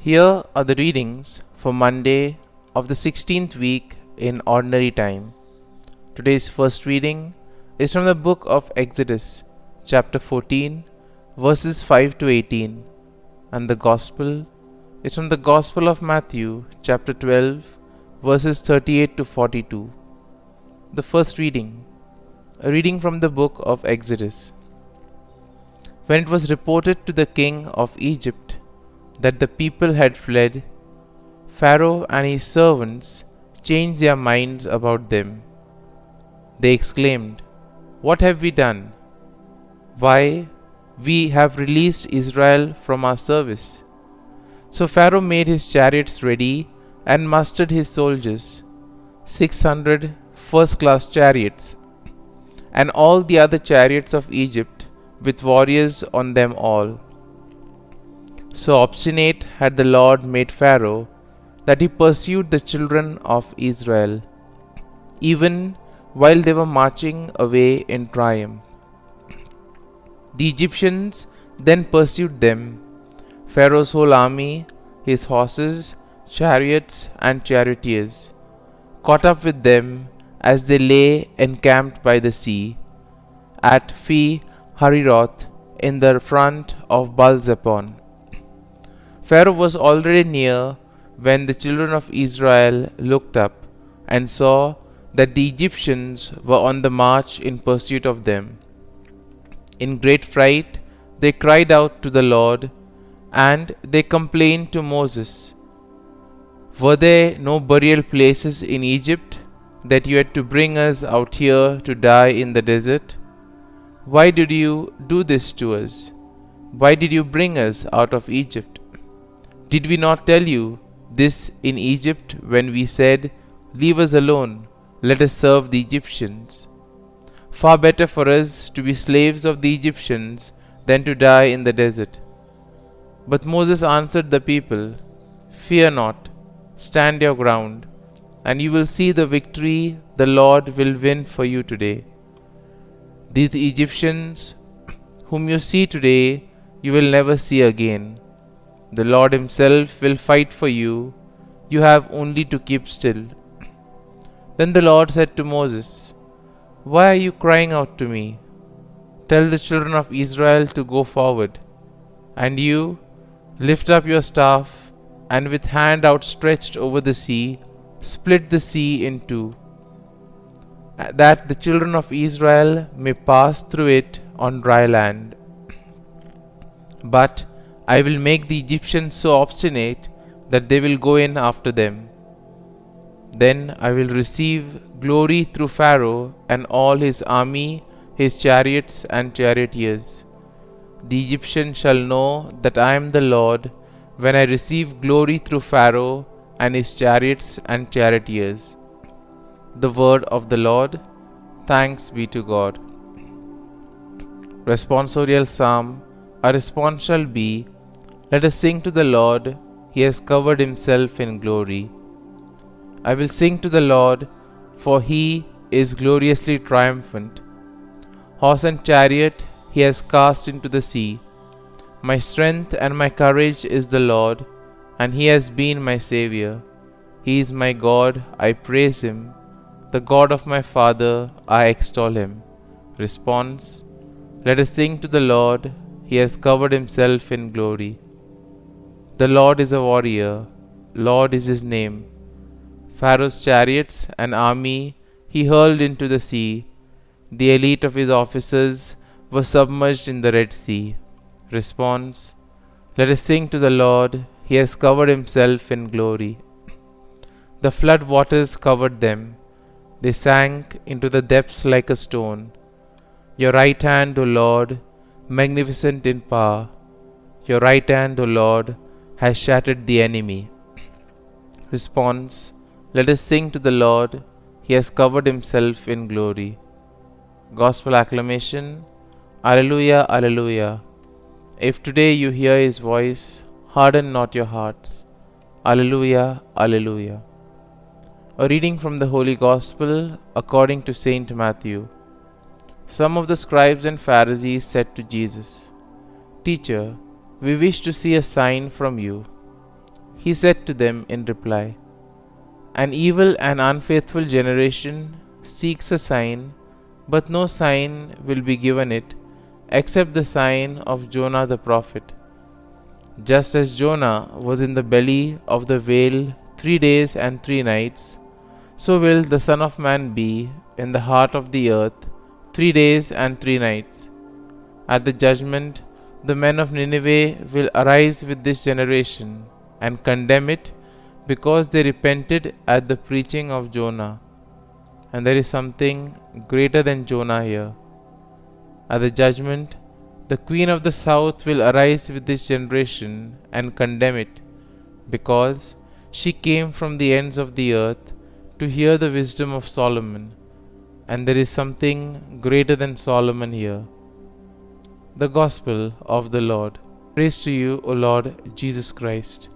Here are the readings for Monday of the 16th week in Ordinary Time. Today's first reading is from the book of Exodus, chapter 14, verses 5 to 18, and the Gospel is from the Gospel of Matthew, chapter 12, verses 38 to 42. The first reading, a reading from the book of Exodus. When it was reported to the king of Egypt that the people had fled, Pharaoh and his servants changed their minds about them. They exclaimed, "What have we done? Why, we have released Israel from our service." So Pharaoh made his chariots ready and mustered his soldiers, 600 first-class chariots, and all the other chariots of Egypt with warriors on them all. So obstinate had the Lord made Pharaoh that he pursued the children of Israel, even while they were marching away in triumph. The Egyptians then pursued them, Pharaoh's whole army, his horses, chariots, and charioteers, caught up with them as they lay encamped by the sea, at Fi Hahiroth in the front of Baal-zephon. Pharaoh was already near when the children of Israel looked up and saw that the Egyptians were on the march in pursuit of them. In great fright, they cried out to the Lord, and they complained to Moses, "Were there no burial places in Egypt, that you had to bring us out here to die in the desert? Why did you do this to us? Why did you bring us out of Egypt? Did we not tell you this in Egypt when we said, 'Leave us alone, let us serve the Egyptians'? Far better for us to be slaves of the Egyptians than to die in the desert." But Moses answered the people, "Fear not, stand your ground, and you will see the victory the Lord will win for you today. These Egyptians whom you see today, you will never see again. The Lord himself will fight for you. You have only to keep still." Then the Lord said to Moses, "Why are you crying out to me? Tell the children of Israel to go forward. And you, lift up your staff, and with hand outstretched over the sea, split the sea in two, that the children of Israel may pass through it on dry land. But I will make the Egyptians so obstinate that they will go in after them. Then I will receive glory through Pharaoh and all his army, his chariots and charioteers. The Egyptians shall know that I am the Lord when I receive glory through Pharaoh and his chariots and charioteers." The word of the Lord. Thanks be to God. Responsorial Psalm. Our response shall be, "Let us sing to the Lord, he has covered himself in glory." I will sing to the Lord, for he is gloriously triumphant. Horse and chariot he has cast into the sea. My strength and my courage is the Lord, and he has been my Savior. He is my God, I praise him. The God of my Father, I extol him. Response. Let us sing to the Lord, he has covered himself in glory. The Lord is a warrior, Lord is his name. Pharaoh's chariots and army he hurled into the sea. The elite of his officers were submerged in the Red Sea. Response. Let us sing to the Lord, he has covered himself in glory. The flood waters covered them. They sank into the depths like a stone. Your right hand, O Lord, magnificent in power. Your right hand, O Lord, has shattered the enemy. Response. Let us sing to the Lord, he has covered himself in glory. Gospel acclamation. Alleluia, Alleluia. If today you hear his voice, harden not your hearts. Alleluia, Alleluia. A reading from the Holy Gospel according to Saint Matthew. Some of the scribes and Pharisees said to Jesus, "Teacher, we wish to see a sign from you." He said to them in reply, "An evil and unfaithful generation seeks a sign, but no sign will be given it except the sign of Jonah the prophet. Just as Jonah was in the belly of the whale 3 days and 3 nights, so will the Son of Man be in the heart of the earth 3 days and 3 nights. At the judgment, the men of Nineveh will arise with this generation and condemn it, because they repented at the preaching of Jonah." And there is something greater than Jonah here. At the judgment, the queen of the south will arise with this generation and condemn it, because she came from the ends of the earth to hear the wisdom of Solomon. And there is something greater than Solomon here. The Gospel of the Lord. Praise to you, O Lord Jesus Christ.